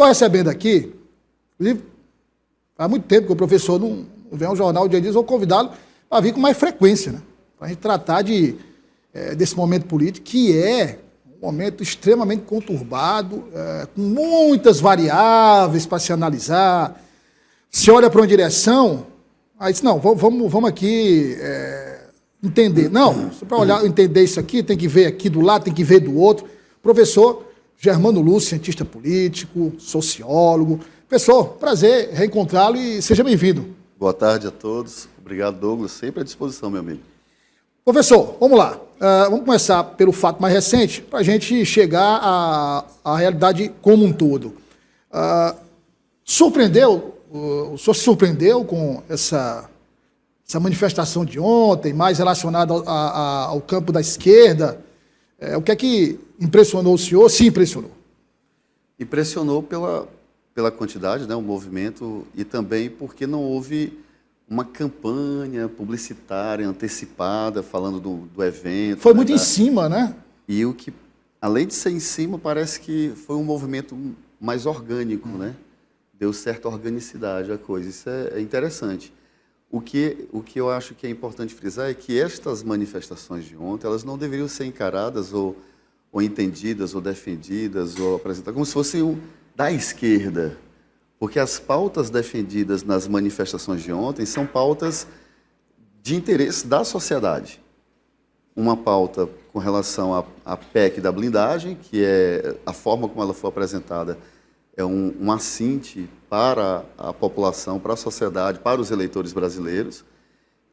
Estou recebendo aqui, inclusive, há muito tempo que o professor não vem ao jornal, o dia dias, vou convidá-lo para vir com mais frequência, né? Para a gente tratar desse momento político, que é um momento extremamente conturbado, com muitas variáveis para se analisar. Se olha para uma direção, aí diz, não, vamos aqui entender. Não, para olhar, entender isso aqui, tem que ver aqui do lado, tem que ver do outro. Professor Germano Lúcio, cientista político, sociólogo. Professor, prazer reencontrá-lo e seja bem-vindo. Boa tarde a todos. Obrigado, Douglas. Sempre à disposição, meu amigo. Professor, vamos lá. Vamos começar pelo fato mais recente, para a gente chegar à realidade como um todo. O senhor se surpreendeu com essa manifestação de ontem, mais relacionada ao campo da esquerda? O que é que impressionou o senhor? Se impressionou? Impressionou pela quantidade, né, o movimento, e também porque não houve uma campanha publicitária antecipada falando do evento. Foi muito em cima, né? E o que, além de ser em cima, parece que foi um movimento mais orgânico, né? Deu certa organicidade à coisa. Isso é interessante. O que eu acho que é importante frisar é que estas manifestações de ontem, elas não deveriam ser encaradas ou entendidas ou defendidas ou apresentadas como se fossem da esquerda. Porque as pautas defendidas nas manifestações de ontem são pautas de interesse da sociedade. Uma pauta com relação à PEC da blindagem, que é a forma como ela foi apresentada, é um assinte para a população, para a sociedade, para os eleitores brasileiros.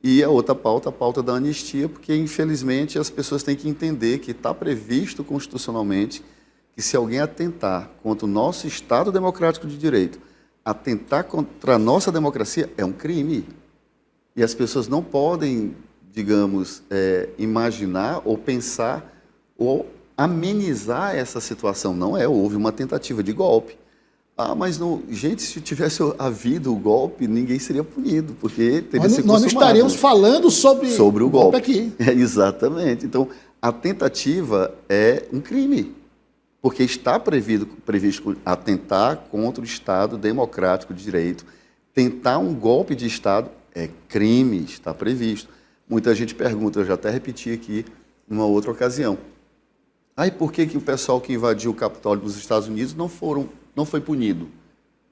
E a outra pauta, a pauta da anistia, porque, infelizmente, as pessoas têm que entender que está previsto constitucionalmente que se alguém atentar contra o nosso Estado Democrático de Direito, atentar contra a nossa democracia, é um crime. E as pessoas não podem, digamos, imaginar ou pensar ou amenizar essa situação. Não é, houve uma tentativa de golpe. Mas não, gente, se tivesse havido o golpe, ninguém seria punido, porque teria sido consumado. Nós não estaríamos falando sobre o golpe aqui. Exatamente. Então, a tentativa é um crime, porque está previsto atentar contra o Estado Democrático de Direito. Tentar um golpe de Estado é crime, está previsto. Muita gente pergunta, eu já até repeti aqui numa outra ocasião, e por que o pessoal que invadiu o Capitólio dos Estados Unidos não foi punido?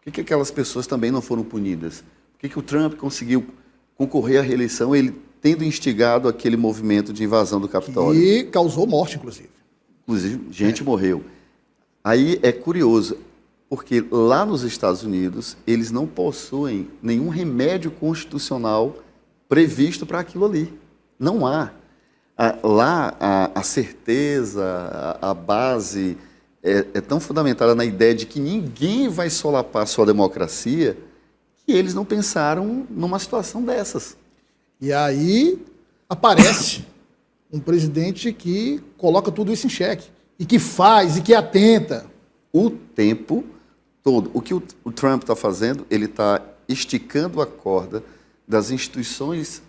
Por que aquelas pessoas também não foram punidas? Por que o Trump conseguiu concorrer à reeleição, ele tendo instigado aquele movimento de invasão do Capitólio? E causou morte, inclusive. Inclusive, gente morreu. Aí é curioso, porque lá nos Estados Unidos, eles não possuem nenhum remédio constitucional previsto para aquilo ali. Não há. Lá, a certeza, a base é tão fundamentada na ideia de que ninguém vai solapar a sua democracia, que eles não pensaram numa situação dessas. E aí aparece um presidente que coloca tudo isso em xeque, e que faz, e que atenta. O tempo todo. O que o Trump está fazendo, ele está esticando a corda das instituições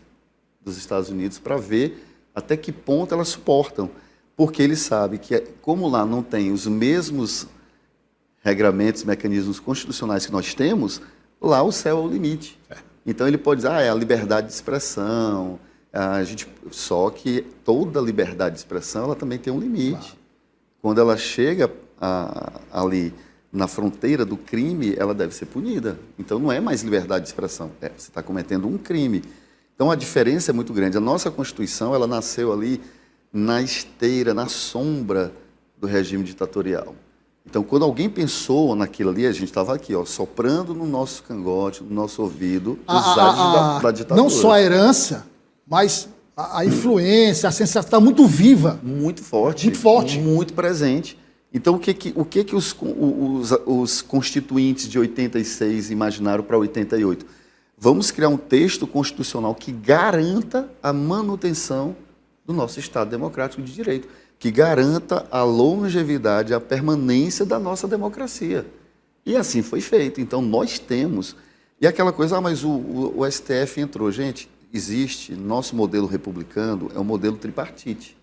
dos Estados Unidos para ver até que ponto elas suportam. Porque ele sabe que, como lá não tem os mesmos regramentos, mecanismos constitucionais que nós temos, lá o céu é o limite. Então ele pode dizer, é a liberdade de expressão, só que toda liberdade de expressão ela também tem um limite. Claro. Quando ela chega ali na fronteira do crime, ela deve ser punida. Então não é mais liberdade de expressão, você está cometendo um crime. Então a diferença é muito grande. A nossa Constituição ela nasceu ali na esteira, na sombra do regime ditatorial. Então, quando alguém pensou naquilo ali, a gente estava aqui, soprando no nosso cangote, no nosso ouvido, os ares da ditadura. Não só a herança, mas a influência, a sensação está muito viva. Muito forte. Muito forte. Muito presente. Então, o que os constituintes de 86 imaginaram para 88? Vamos criar um texto constitucional que garanta a manutenção do nosso Estado Democrático de Direito, que garanta a longevidade, a permanência da nossa democracia. E assim foi feito. Então, nós temos... E aquela coisa, mas o STF entrou. Gente, existe, nosso modelo republicano é um modelo tripartite.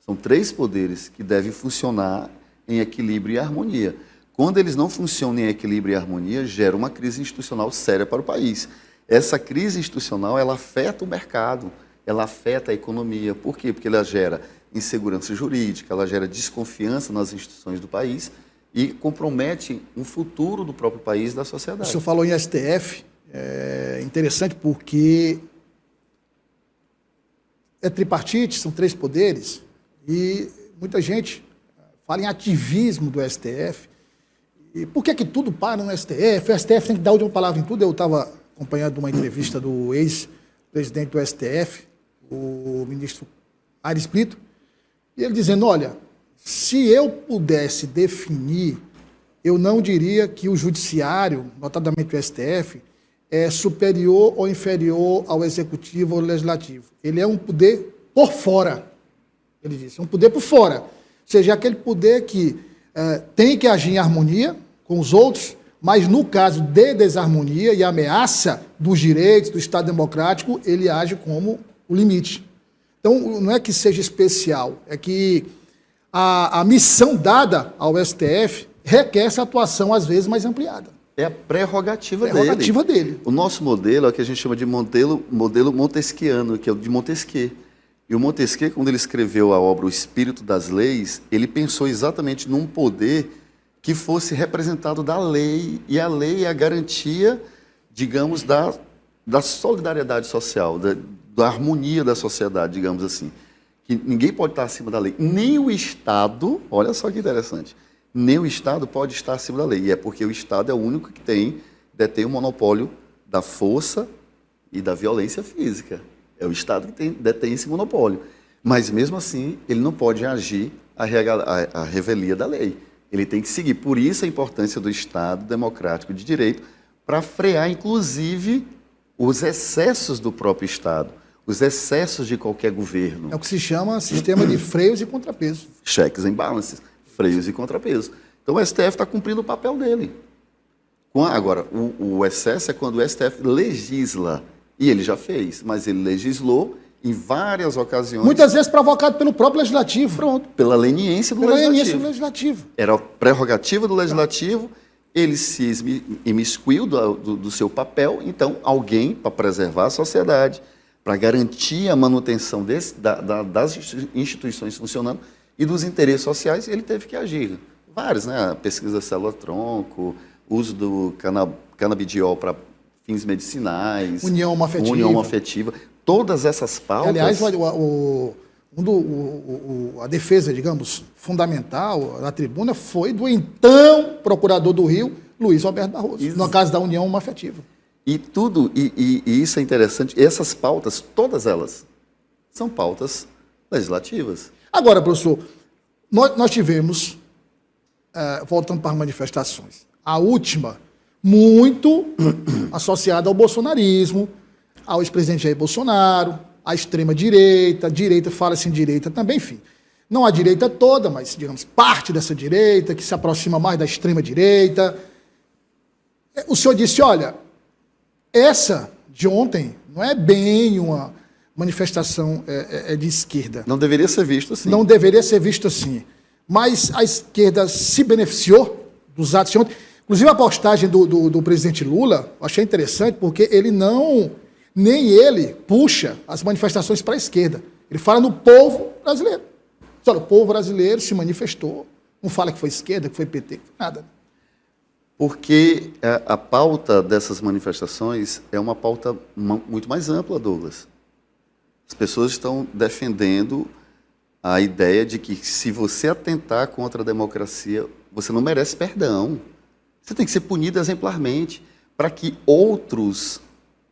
São 3 poderes que devem funcionar em equilíbrio e harmonia. quando eles não funcionam em equilíbrio e harmonia, gera uma crise institucional séria para o país. Essa crise institucional, ela afeta o mercado, ela afeta a economia. Por quê? Porque ela gera insegurança jurídica, ela gera desconfiança nas instituições do país e compromete um futuro do próprio país e da O sociedade. senhor falou em STF, é interessante porque é tripartite, são 3 poderes, e muita gente fala em ativismo do STF. E por que tudo para no STF? O STF tem que dar a última palavra em tudo. Eu estava acompanhando uma entrevista do ex-presidente do STF, o ministro Aires Brito, e ele dizendo, olha, se eu pudesse definir, eu não diria que o judiciário, notadamente o STF, é superior ou inferior ao executivo ou ao legislativo. Ele é um poder por fora, ele disse, um poder por fora. Ou seja, aquele poder que tem que agir em harmonia com os outros, mas no caso de desarmonia e ameaça dos direitos do Estado democrático, ele age como o limite. Então, não é que seja especial, é que a missão dada ao STF requer essa atuação, às vezes, mais ampliada. É a prerrogativa dele. O nosso modelo é o que a gente chama de modelo montesquiano, que é o de Montesquieu. E o Montesquieu, quando ele escreveu a obra O Espírito das Leis, ele pensou exatamente num poder que fosse representado da lei, e a lei é a garantia, digamos, da solidariedade social, da harmonia da sociedade, digamos assim. Que ninguém pode estar acima da lei. Nem o Estado, olha só que interessante, nem o Estado pode estar acima da lei. E é porque o Estado é o único que detém o monopólio da força e da violência física. É o Estado que detém esse monopólio. Mas, mesmo assim, ele não pode agir à revelia da lei. Ele tem que seguir. Por isso a importância do Estado democrático de direito para frear, inclusive, os excessos do próprio Estado, os excessos de qualquer governo. É o que se chama sistema de freios e contrapesos. Checks and balances, freios e contrapesos. Então o STF está cumprindo o papel dele. Agora, o excesso é quando o STF legisla. E ele já fez, mas ele legislou em várias ocasiões. Muitas vezes provocado pelo próprio legislativo. Pronto, pela leniência do legislativo. Era a prerrogativa do legislativo, ele se imiscuiu do seu papel, então alguém, para preservar a sociedade, para garantir a manutenção das instituições funcionando e dos interesses sociais, ele teve que agir. Vários, né? A pesquisa célula-tronco, uso do canabidiol para fins medicinais, união homoafetiva. Todas essas pautas... Aliás, a defesa, digamos, fundamental da tribuna foi do então procurador do Rio, Luiz Roberto Barroso, no caso da união homoafetiva. E isso é interessante, essas pautas, todas elas, são pautas legislativas. Agora, professor, nós tivemos, voltando para as manifestações, a última, muito associada ao bolsonarismo, ao ex-presidente Jair Bolsonaro, à extrema-direita, direita, fala-se em direita também, enfim. Não a direita toda, mas, digamos, parte dessa direita, que se aproxima mais da extrema-direita. O senhor disse, olha, essa de ontem não é bem uma manifestação de esquerda. Não deveria ser visto assim. Não deveria ser visto assim. Mas a esquerda se beneficiou dos atos de ontem. Inclusive a postagem do presidente Lula, eu achei interessante, porque nem ele puxa as manifestações para a esquerda. Ele fala no povo brasileiro. Olha, o povo brasileiro se manifestou, não fala que foi esquerda, que foi PT, nada. Porque a pauta dessas manifestações é uma pauta muito mais ampla, Douglas. As pessoas estão defendendo a ideia de que se você atentar contra a democracia, você não merece perdão. Você tem que ser punido exemplarmente para que outros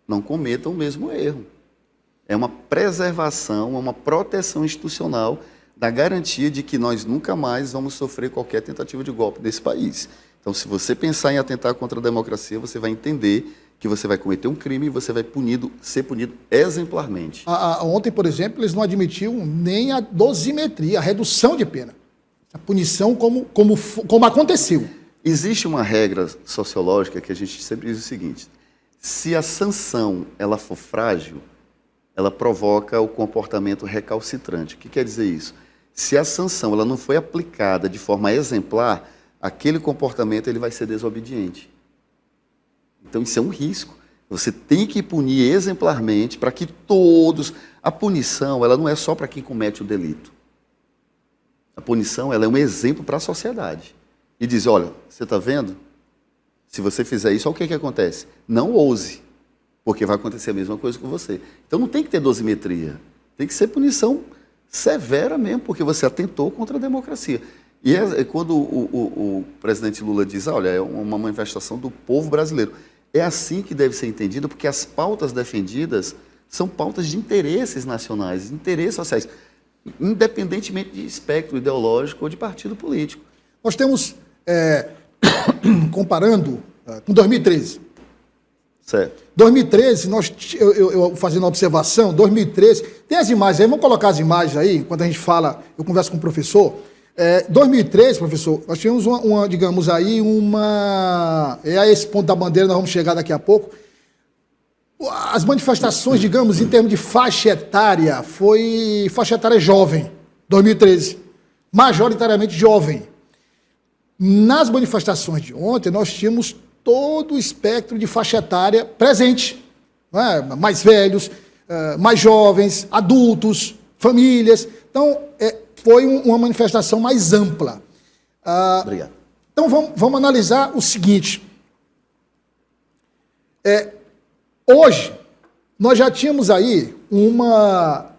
não cometam o mesmo erro. É uma preservação, é uma proteção institucional da garantia de que nós nunca mais vamos sofrer qualquer tentativa de golpe nesse país. Então, se você pensar em atentar contra a democracia, você vai entender que você vai cometer um crime e você vai ser punido exemplarmente. Ontem, por exemplo, eles não admitiam nem a dosimetria, a redução de pena. A punição como aconteceu. Existe uma regra sociológica que a gente sempre diz o seguinte: se a sanção ela for frágil, ela provoca o comportamento recalcitrante. O que quer dizer isso? Se a sanção ela não foi aplicada de forma exemplar, aquele comportamento ele vai ser desobediente. Então isso é um risco. Você tem que punir exemplarmente para que todos... A punição, ela não é só para quem comete o delito. A punição, ela é um exemplo para a sociedade. E diz, olha, você está vendo? Se você fizer isso, olha o que acontece. Não ouse, porque vai acontecer a mesma coisa com você. Então não tem que ter dosimetria. Tem que ser punição severa mesmo, porque você atentou contra a democracia. E é quando o presidente Lula diz, olha, é uma manifestação do povo brasileiro. É assim que deve ser entendido, porque as pautas defendidas são pautas de interesses nacionais, de interesses sociais, independentemente de espectro ideológico ou de partido político. Nós temos, comparando com 2013. Certo. 2013, eu fazendo uma observação, 2013, tem as imagens aí, vamos colocar as imagens aí, enquanto a gente fala, eu converso com o professor. 2013, professor, nós tivemos digamos aí, a esse ponto da bandeira, nós vamos chegar daqui a pouco. As manifestações, digamos, em termos de faixa etária, foi faixa etária jovem, 2013, majoritariamente jovem. Nas manifestações de ontem, nós tínhamos todo o espectro de faixa etária presente, não é? Mais velhos, mais jovens, adultos, famílias. Então, foi uma manifestação mais ampla. Obrigado. Então, vamos analisar o seguinte. Hoje, nós já tínhamos aí uma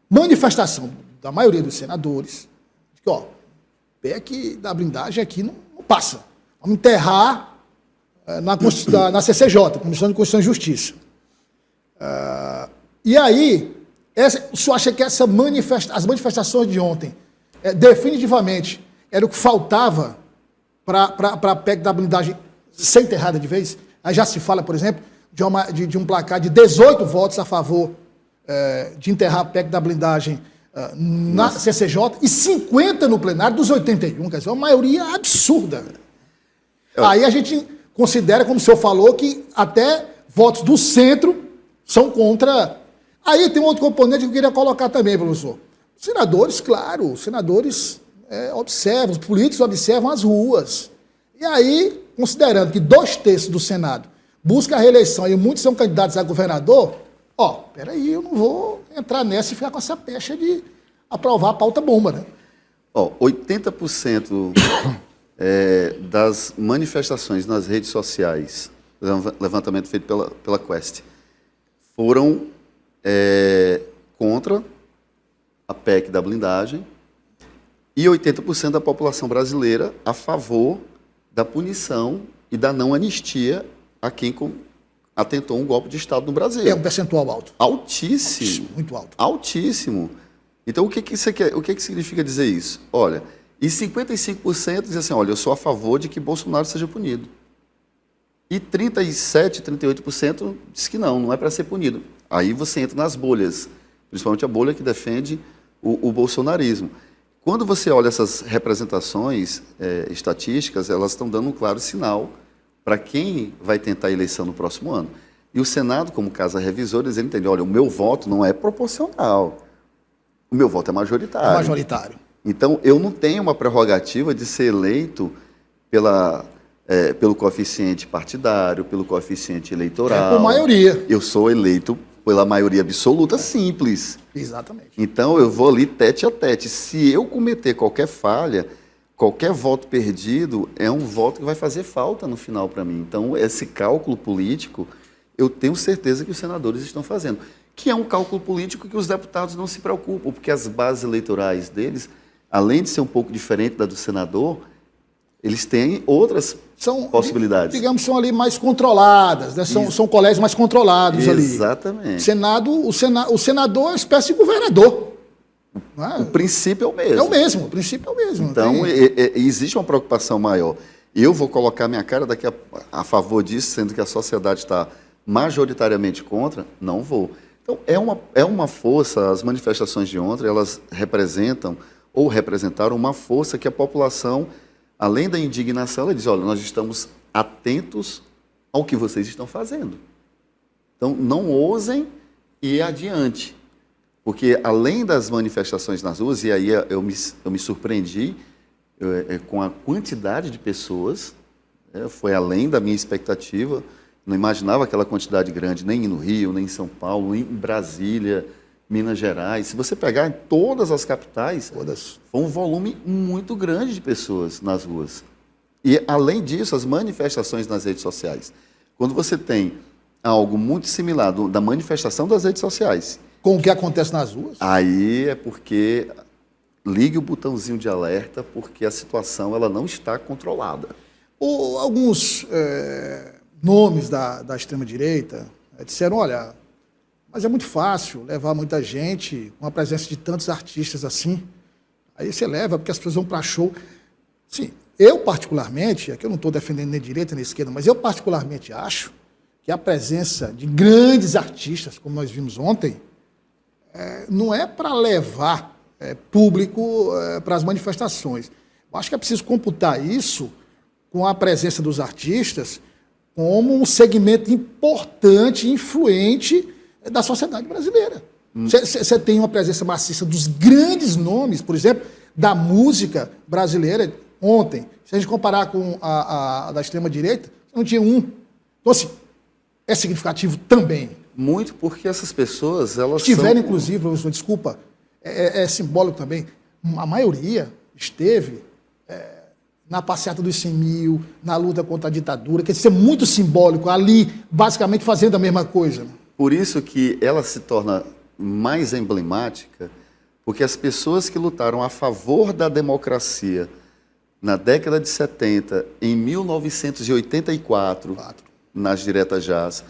manifestação da maioria dos senadores, de que, ó, PEC da blindagem aqui não passa. Vamos enterrar na CCJ, Comissão de Constituição e Justiça. E aí, o senhor acha que as manifestações de ontem, definitivamente, era o que faltava para a PEC da blindagem ser enterrada de vez? Aí já se fala, por exemplo, de um placar de 18 votos a favor de enterrar a PEC da blindagem na CCJ e 50 no plenário dos 81, quer dizer, uma maioria absurda. Aí a gente considera, como o senhor falou, que até votos do centro são contra. Aí tem um outro componente que eu queria colocar também, professor. Os senadores, claro, os senadores observam, os políticos observam as ruas. E aí, considerando que 2/3 do Senado busca a reeleição e muitos são candidatos a governador, peraí, eu não vou entrar nessa e ficar com essa pecha de aprovar a pauta bomba, né? 80% das manifestações nas redes sociais, levantamento feito pela Quest, foram contra a PEC da blindagem e 80% da população brasileira a favor da punição e da não anistia a quem atentou um golpe de Estado no Brasil. É um percentual alto. Altíssimo. Muito alto. Altíssimo. Então, o que significa dizer isso? Olha, e 55% diz assim, olha, eu sou a favor de que Bolsonaro seja punido. E 37%, 38% diz que não é para ser punido. Aí você entra nas bolhas, principalmente a bolha que defende o bolsonarismo. Quando você olha essas representações estatísticas, elas estão dando um claro sinal para quem vai tentar a eleição no próximo ano. E o Senado, como casa revisora, ele entende, olha, o meu voto não é proporcional, o meu voto é majoritário. É majoritário. Então, eu não tenho uma prerrogativa de ser eleito pelo coeficiente partidário, pelo coeficiente eleitoral. Por maioria. Eu sou eleito pela maioria absoluta simples. Exatamente. Então, eu vou ali tete a tete. Se eu cometer qualquer falha, qualquer voto perdido é um voto que vai fazer falta no final para mim. Então, esse cálculo político, eu tenho certeza que os senadores estão fazendo. Que é um cálculo político que os deputados não se preocupam, porque as bases eleitorais deles, além de ser um pouco diferente da do senador, eles têm outras possibilidades. Digamos, são ali mais controladas, né? São colégios mais controlados ali. Exatamente. O senador é uma espécie de governador. O princípio é o mesmo. O princípio é o mesmo. Então, existe uma preocupação maior. Eu vou colocar minha cara daqui a favor disso, sendo que a sociedade está majoritariamente contra, não vou. Então, é uma força, as manifestações de ontem, elas representam ou representaram uma força que a população, além da indignação, ela diz, olha, nós estamos atentos ao que vocês estão fazendo. Então, não ousem ir adiante. Porque, além das manifestações nas ruas, e aí eu me surpreendi, com a quantidade de pessoas, foi além da minha expectativa. Não imaginava aquela quantidade grande, nem no Rio, nem em São Paulo, nem em Brasília, Minas Gerais. Se você pegar em todas as capitais, foi um volume muito grande de pessoas nas ruas. E, além disso, as manifestações nas redes sociais. Quando você tem algo muito similar da manifestação das redes sociais... Com o que acontece nas ruas? Aí é porque ligue o botãozinho de alerta, porque a situação ela não está controlada. Alguns nomes da extrema-direita disseram, olha, mas é muito fácil levar muita gente com a presença de tantos artistas assim. Aí você leva, porque as pessoas vão para show. Sim, eu particularmente, aqui eu não estou defendendo nem direita nem esquerda, mas eu particularmente acho que a presença de grandes artistas, como nós vimos ontem, não é para levar público para as manifestações. Eu acho que é preciso computar isso com a presença dos artistas como um segmento importante e influente da sociedade brasileira. Você tem uma presença maciça dos grandes nomes, por exemplo, da música brasileira ontem. Se a gente comparar com a da extrema-direita, não tinha um. Então, assim, é significativo também. Muito, porque essas pessoas, elas tiveram, inclusive, professor, desculpa, é simbólico também, a maioria esteve na passeata dos 100 mil, na luta contra a ditadura, quer dizer, é muito simbólico, ali, basicamente, fazendo a mesma coisa. Por isso que ela se torna mais emblemática, porque as pessoas que lutaram a favor da democracia na década de 70, em 1984, nas Diretas Jás,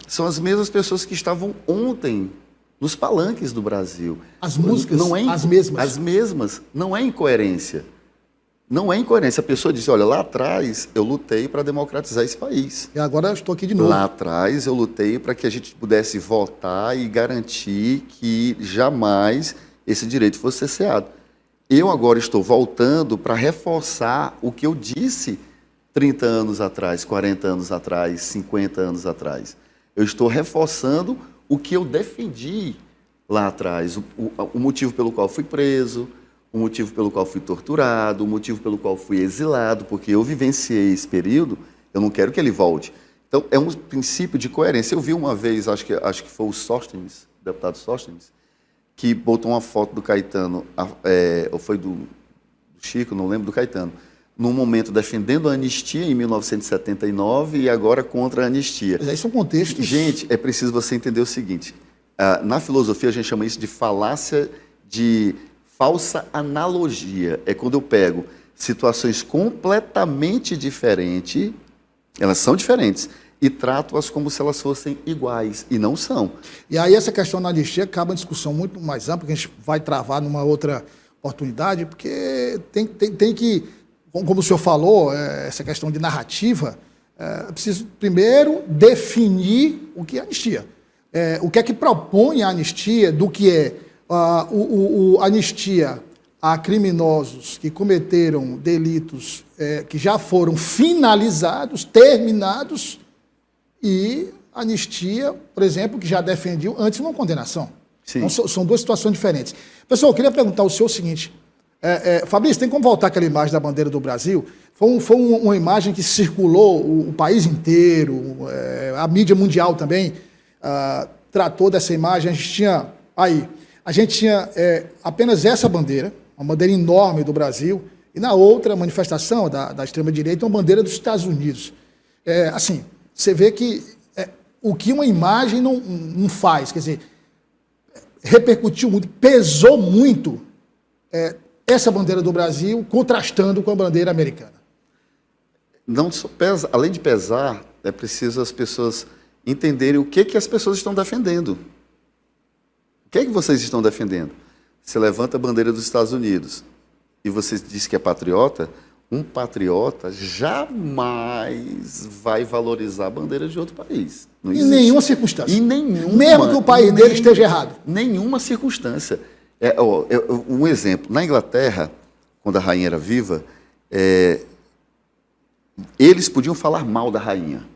são as mesmas pessoas que estavam ontem nos palanques do Brasil. As músicas, não é as mesmas. As mesmas. Não é incoerência. Não é incoerência. A pessoa diz, olha, lá atrás eu lutei para democratizar esse país. E agora eu estou aqui de novo. Lá atrás eu lutei para que a gente pudesse votar e garantir que jamais esse direito fosse cerceado. Eu agora estou voltando para reforçar o que eu disse 30 anos atrás, 40 anos atrás, 50 anos atrás. Eu estou reforçando o que eu defendi lá atrás, o motivo pelo qual fui preso, o motivo pelo qual fui torturado, o motivo pelo qual fui exilado, porque eu vivenciei esse período, eu não quero que ele volte. Então, é um princípio de coerência. Eu vi uma vez, acho que foi o Sóstenes, o deputado Sóstenes, que botou uma foto do Caetano, ou foi do Chico, não lembro, do Caetano, num momento defendendo a anistia em 1979 e agora contra a anistia. Mas aí são contextos... Gente, é preciso você entender o seguinte, na filosofia a gente chama isso de falácia de falsa analogia. É quando eu pego situações completamente diferentes, elas são diferentes, e trato-as como se elas fossem iguais, e não são. E aí essa questão da anistia acaba uma discussão muito mais ampla, que a gente vai travar numa outra oportunidade, porque tem que, como o senhor falou, essa questão de narrativa, é preciso primeiro definir o que é anistia. O que é que propõe a anistia do que é anistia a criminosos que cometeram delitos que já foram finalizados, terminados, e anistia, por exemplo, que já defendiu antes uma condenação. Então, são duas situações diferentes. Pessoal, eu queria perguntar ao senhor o seguinte, Fabrício, tem como voltar aquela imagem da bandeira do Brasil? Foi uma imagem que circulou o país inteiro, a mídia mundial também tratou dessa imagem. A gente tinha apenas essa bandeira, uma bandeira enorme do Brasil, e na outra manifestação da extrema-direita, uma bandeira dos Estados Unidos. Assim, você vê que o que uma imagem não faz, quer dizer, repercutiu muito, pesou muito essa bandeira do Brasil contrastando com a bandeira americana. Não só pesa, além de pesar, é preciso as pessoas entenderem o que as pessoas estão defendendo. O que vocês estão defendendo? Você levanta a bandeira dos Estados Unidos e você diz que é patriota, um patriota jamais vai valorizar a bandeira de outro país. Não existe. Em nenhuma circunstância. Em nenhuma. Mesmo que o país dele esteja errado. Nenhuma circunstância. Um exemplo. Na Inglaterra, quando a rainha era viva, eles podiam falar mal da rainha.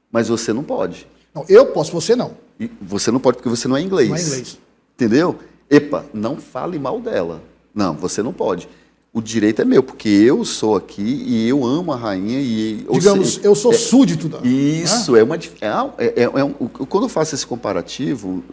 Mas você não pode. Não, eu posso, você não. E você não pode porque você não é inglês. Não é inglês. Entendeu? Epa, não fale mal dela. Não, você não pode. o direito é meu, porque eu sou aqui e eu amo a rainha e... Digamos, eu sou súdito da... Isso, quando eu faço esse comparativo,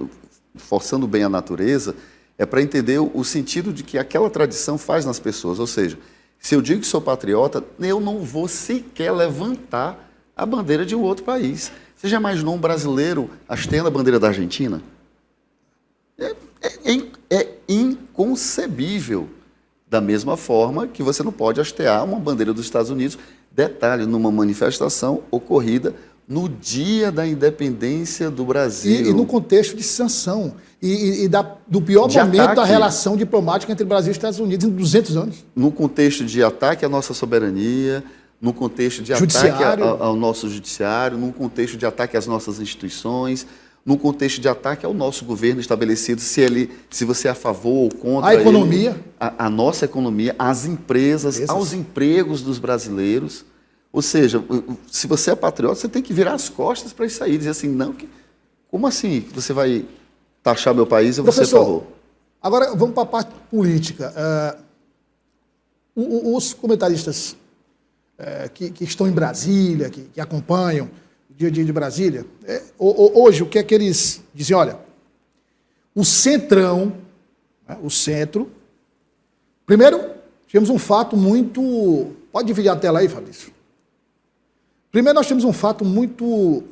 forçando bem a natureza, é para entender o sentido de que aquela tradição faz nas pessoas. Ou seja, se eu digo que sou patriota, eu não vou sequer levantar a bandeira de um outro país. Você já imaginou um brasileiro hasteando a bandeira da Argentina? É inconcebível. Da mesma forma que você não pode hastear uma bandeira dos Estados Unidos, detalhe, numa manifestação ocorrida no dia da independência do Brasil. E no contexto de sanção. Do pior de momento ataque, da relação diplomática entre Brasil e Estados Unidos em 200 anos. No contexto de ataque à nossa soberania, no contexto de ataque ao nosso judiciário, no contexto de ataque às nossas instituições, no contexto de ataque ao nosso governo estabelecido, se você é a favor ou contra a economia, a nossa economia, as empresas, aos empregos dos brasileiros. Ou seja, se você é patriota, você tem que virar as costas para isso aí, dizer assim, não, como assim você vai taxar meu país e você é a favor? Agora vamos para a parte política. Os comentaristas que estão em Brasília, que acompanham dia a dia de Brasília, hoje o que é que eles dizem? Olha, o centrão, o centro, primeiro, tivemos um fato muito... Pode dividir a tela aí, Fabrício? Primeiro, nós temos um fato muito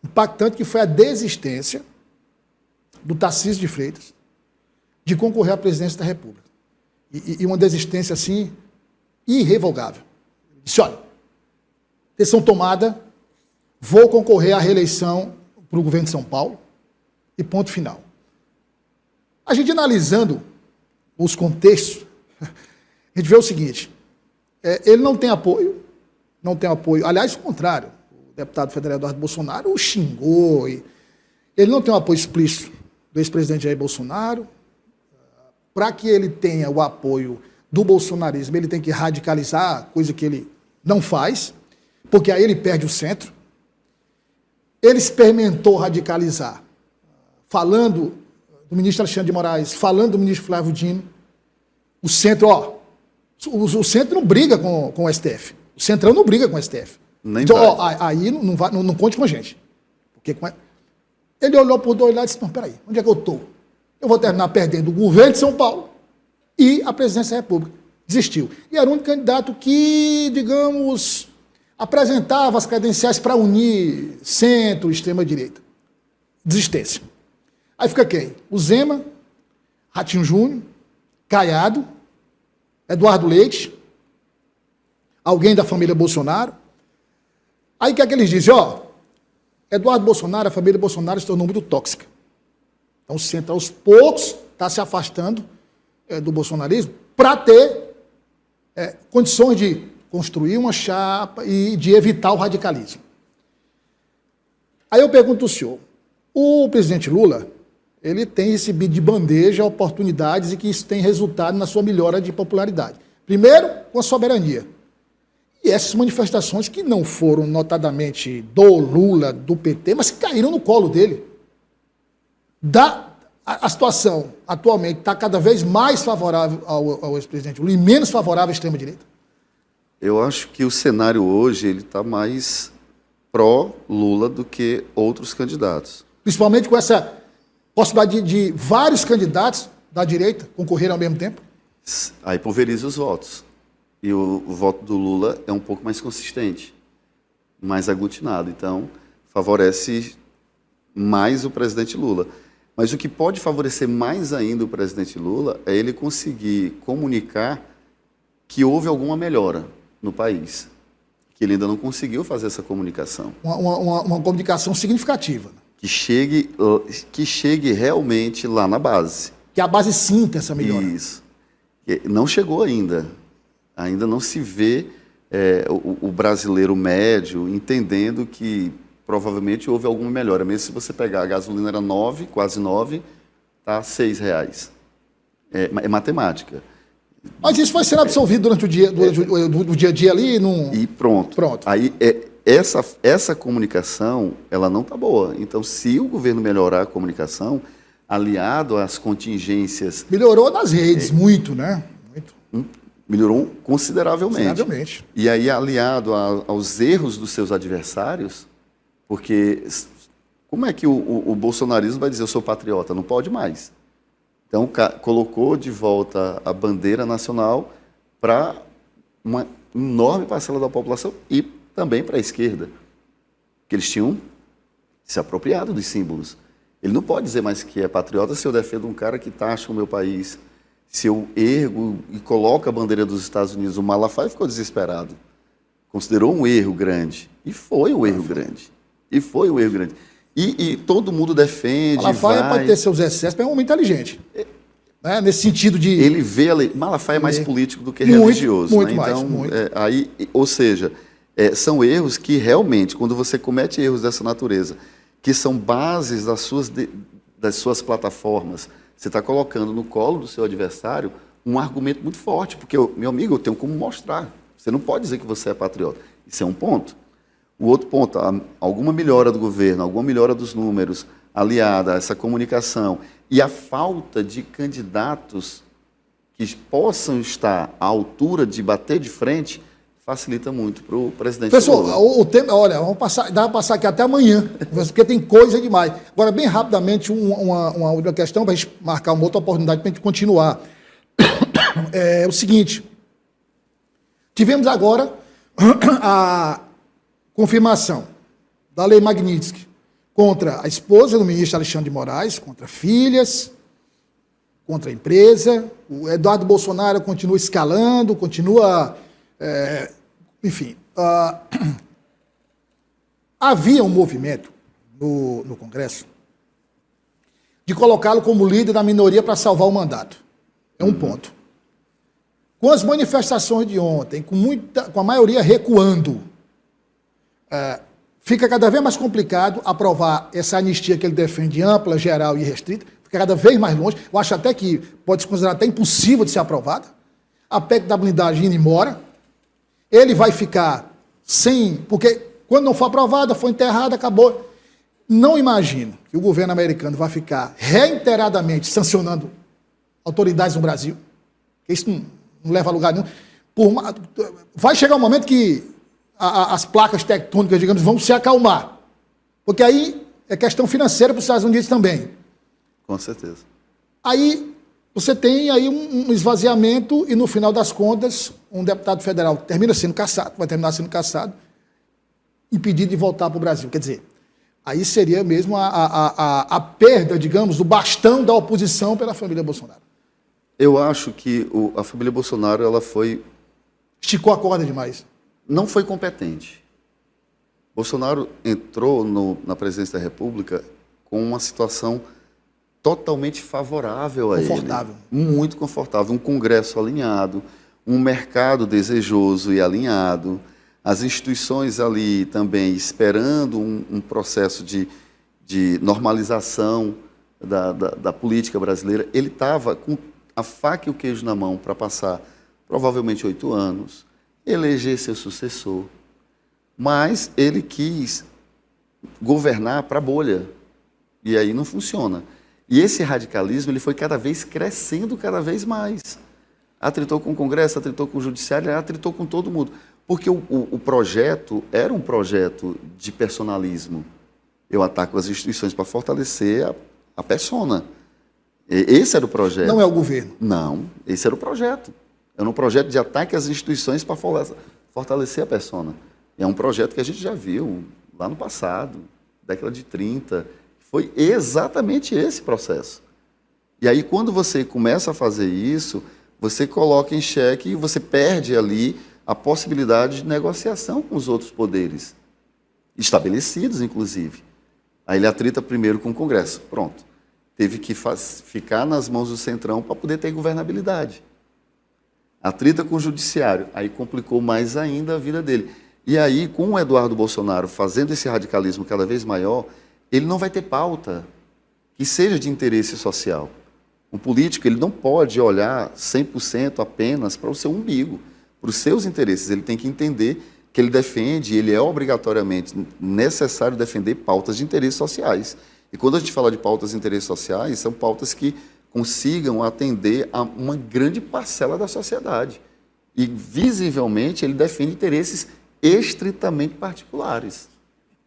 impactante, que foi a desistência do Tarcísio de Freitas de concorrer à presidência da República. E uma desistência, assim, irrevogável. Ele disse, olha, decisão tomada, vou concorrer à reeleição para o governo de São Paulo e ponto final. A gente analisando os contextos, a gente vê o seguinte, ele não tem apoio, aliás, o contrário, o deputado federal Eduardo Bolsonaro o xingou, ele não tem um apoio explícito do ex-presidente Jair Bolsonaro. Para que ele tenha o apoio do bolsonarismo, ele tem que radicalizar, coisa que ele não faz, porque aí ele perde o centro. Ele experimentou radicalizar, falando do ministro Alexandre de Moraes, falando do ministro Flávio Dino. O centro, o centro não briga com o STF. O centrão não briga com o STF. Então, aí não conte com a gente. Porque ele olhou por dois lados e disse, não, peraí, onde é que eu estou? Eu vou terminar perdendo o governo de São Paulo e a presidência da República. Desistiu. E era um candidato que, digamos, apresentava as credenciais para unir centro e extrema-direita. Desistência. Aí fica quem? O Zema, Ratinho Júnior, Caiado, Eduardo Leite, alguém da família Bolsonaro. Aí o que é que eles dizem? Eduardo Bolsonaro, a família Bolsonaro se tornou muito tóxica. Então o centro, aos poucos, está se afastando do bolsonarismo para ter condições de construir uma chapa e de evitar o radicalismo. Aí eu pergunto ao senhor, o presidente Lula, ele tem recebido de bandeja oportunidades e que isso tem resultado na sua melhora de popularidade. Primeiro, com a soberania. E essas manifestações que não foram notadamente do Lula, do PT, mas que caíram no colo dele. A situação atualmente está cada vez mais favorável ao ex-presidente Lula e menos favorável à extrema-direita? Eu acho que o cenário hoje está mais pró-Lula do que outros candidatos. Principalmente com essa possibilidade de vários candidatos da direita concorrerem ao mesmo tempo? Aí pulveriza os votos. E o voto do Lula é um pouco mais consistente, mais aglutinado. Então, favorece mais o presidente Lula. Mas o que pode favorecer mais ainda o presidente Lula é ele conseguir comunicar que houve alguma melhora no país, que ele ainda não conseguiu fazer essa comunicação. Uma comunicação significativa. Que chegue realmente lá na base. Que a base sinta essa melhora. Isso. Não chegou ainda. Ainda não se vê o brasileiro médio entendendo que provavelmente houve alguma melhora. Mesmo se você pegar a gasolina era 9, quase 9, está R$6. É matemática. Mas isso vai ser absolvido durante o dia a dia ali? E pronto. Aí essa comunicação ela não está boa. Então, se o governo melhorar a comunicação, aliado às contingências... Melhorou nas redes, muito, né? Muito. Melhorou consideravelmente. Consideravelmente. E aí, aliado aos erros dos seus adversários, porque como é que o bolsonarismo vai dizer eu sou patriota? Não pode mais. Então, colocou de volta a bandeira nacional para uma enorme parcela da população e também para a esquerda, que eles tinham se apropriado dos símbolos. Ele não pode dizer mais que é patriota se eu defendo um cara que taxa o meu país, se eu ergo e coloco a bandeira dos Estados Unidos. O Malafaia ficou desesperado, considerou um erro grande, e foi um erro grande. E foi um erro grande. E todo mundo defende. Malafaia pode ter seus excessos, mas é um homem inteligente. Né? Nesse sentido de... Ele vê a lei. Malafaia é mais político do que religioso. Muito né? mais, então, muito. Aí, ou seja, são erros que realmente, quando você comete erros dessa natureza, que são bases das suas plataformas, você está colocando no colo do seu adversário um argumento muito forte, porque, meu amigo, eu tenho como mostrar. Você não pode dizer que você é patriota. Isso é um ponto. O outro ponto, alguma melhora do governo, alguma melhora dos números, aliada a essa comunicação e a falta de candidatos que possam estar à altura de bater de frente, facilita muito para o presidente Professor, Lula. o tempo, olha, dá para passar aqui até amanhã, porque tem coisa demais. Agora, bem rapidamente, uma última questão, para a gente marcar uma outra oportunidade para a gente continuar. É o seguinte, tivemos agora a confirmação da Lei Magnitsky contra a esposa do ministro Alexandre de Moraes, contra filhas, contra a empresa. O Eduardo Bolsonaro continua escalando, continua... enfim, havia um movimento no Congresso de colocá-lo como líder da minoria para salvar o mandato. É um ponto. Com as manifestações de ontem, com a maioria recuando, fica cada vez mais complicado aprovar essa anistia que ele defende ampla, geral e restrita, fica cada vez mais longe. Eu acho até que pode se considerar até impossível de ser aprovada. A PEC da blindagem indo embora. Ele vai ficar sem... Porque quando não for aprovada, foi enterrada, acabou. Não imagino que o governo americano vai ficar reiteradamente sancionando autoridades no Brasil. Isso não leva a lugar nenhum. Vai chegar um momento que as placas tectônicas, digamos, vão se acalmar. Porque aí é questão financeira para os Estados Unidos também. Com certeza. Aí você tem aí um esvaziamento e, no final das contas, um deputado federal termina sendo cassado, vai terminar sendo cassado, impedido de voltar para o Brasil. Quer dizer, aí seria mesmo a perda, digamos, do bastão da oposição pela família Bolsonaro. Eu acho que a família Bolsonaro ela esticou a corda demais. Não foi competente. Bolsonaro entrou na presidência da República com uma situação totalmente favorável a ele. Confortável. Muito confortável. Um Congresso alinhado, um mercado desejoso e alinhado, as instituições ali também esperando um processo de normalização da política brasileira. Ele estava com a faca e o queijo na mão para passar provavelmente 8 anos, eleger seu sucessor, mas ele quis governar para a bolha, e aí não funciona. E esse radicalismo ele foi cada vez crescendo cada vez mais. Atritou com o Congresso, atritou com o Judiciário, atritou com todo mundo. Porque o projeto era um projeto de personalismo. Eu ataco as instituições para fortalecer a persona. Esse era o projeto. Não é o governo. Não, esse era o projeto. Era um projeto de ataque às instituições para fortalecer a persona. É um projeto que a gente já viu lá no passado, década de 30. Foi exatamente esse processo. E aí, quando você começa a fazer isso, você coloca em xeque e você perde ali a possibilidade de negociação com os outros poderes, estabelecidos, inclusive. Aí ele atrita primeiro com o Congresso. Pronto. Teve que ficar nas mãos do Centrão para poder ter governabilidade. Atrita com o Judiciário. Aí complicou mais ainda a vida dele. E aí, com o Eduardo Bolsonaro fazendo esse radicalismo cada vez maior, ele não vai ter pauta que seja de interesse social. Um político ele não pode olhar 100% apenas para o seu umbigo, para os seus interesses. Ele tem que entender que ele defende, ele é obrigatoriamente necessário defender pautas de interesses sociais. E quando a gente fala de pautas de interesses sociais, são pautas que consigam atender a uma grande parcela da sociedade. E, visivelmente, ele defende interesses estritamente particulares,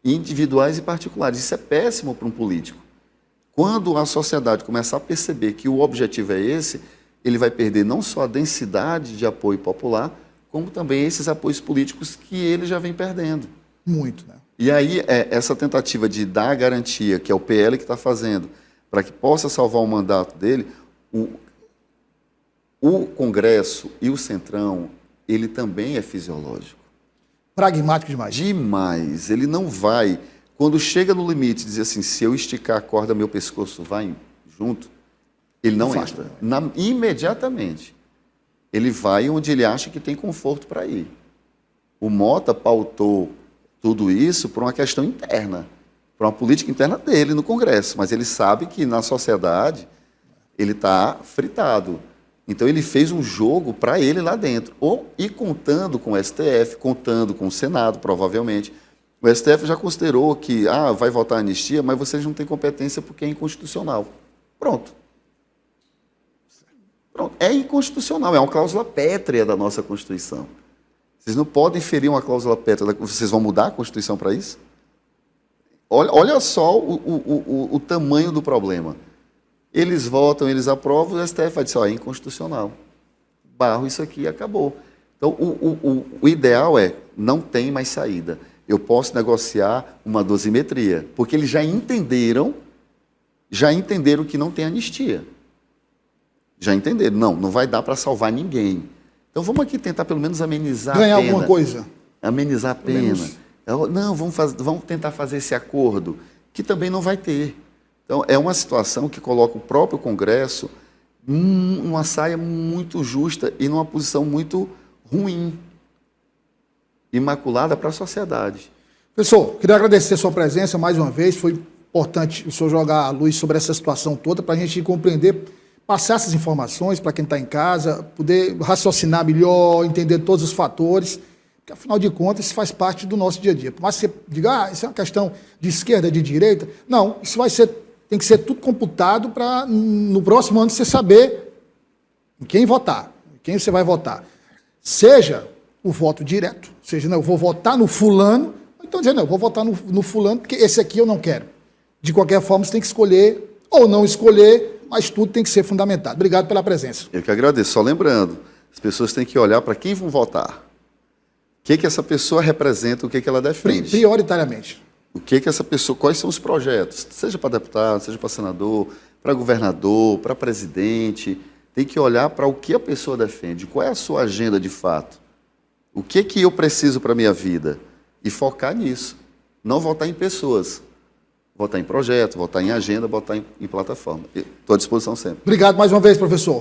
individuais e particulares. Isso é péssimo para um político. Quando a sociedade começar a perceber que o objetivo é esse, ele vai perder não só a densidade de apoio popular, como também esses apoios políticos que ele já vem perdendo. Muito, né? E aí, essa tentativa de dar a garantia, que é o PL que está fazendo, para que possa salvar o mandato dele, o Congresso e o Centrão, ele também é fisiológico. Pragmático demais. Demais. Ele não vai... Quando chega no limite, dizer assim, se eu esticar a corda, meu pescoço vai junto, ele não entra. Imediatamente. Ele vai onde ele acha que tem conforto para ir. O Mota pautou tudo isso por uma questão interna, por uma política interna dele no Congresso, mas ele sabe que na sociedade ele está fritado. Então ele fez um jogo para ele lá dentro, e contando com o STF, contando com o Senado, provavelmente. O STF já considerou que vai votar a anistia, mas vocês não têm competência porque é inconstitucional. Pronto. É inconstitucional, é uma cláusula pétrea da nossa Constituição. Vocês não podem ferir uma cláusula pétrea. Vocês vão mudar a Constituição para isso? Olha só o tamanho do problema. Eles votam, eles aprovam, o STF vai dizer, é inconstitucional. Barro isso aqui e acabou. Então, o ideal é, não tem mais saída. Eu posso negociar uma dosimetria, porque eles já entenderam que não tem anistia. Já entenderam. Não vai dar para salvar ninguém. Então vamos aqui tentar pelo menos amenizar a pena. Ganhar alguma coisa. Amenizar a pena. Não, vamos tentar fazer esse acordo, que também não vai ter. Então é uma situação que coloca o próprio Congresso numa saia muito justa e numa posição muito ruim, imaculada para a sociedade. Professor, queria agradecer a sua presença mais uma vez. Foi importante o senhor jogar a luz sobre essa situação toda para a gente compreender, passar essas informações para quem está em casa, poder raciocinar melhor, entender todos os fatores, porque afinal de contas isso faz parte do nosso dia a dia. Por mais que você diga, isso é uma questão de esquerda, de direita, não, isso tem que ser tudo computado para no próximo ano você saber em quem votar, em quem você vai votar. Seja o voto direto, seja, eu vou votar no fulano, então dizendo, eu vou votar no fulano porque esse aqui eu não quero. De qualquer forma, você tem que escolher ou não escolher, mas tudo tem que ser fundamentado. Obrigado pela presença. Eu que agradeço. Só lembrando, as pessoas têm que olhar para quem vão votar. O que essa pessoa representa, o que ela defende. Prioritariamente. O que essa pessoa, quais são os projetos, seja para deputado, seja para senador, para governador, para presidente. Tem que olhar para o que a pessoa defende, qual é a sua agenda de fato. O que eu preciso para a minha vida? E focar nisso. Não votar em pessoas. Votar em projeto, votar em agenda, votar em plataforma. Estou à disposição sempre. Obrigado mais uma vez, professor.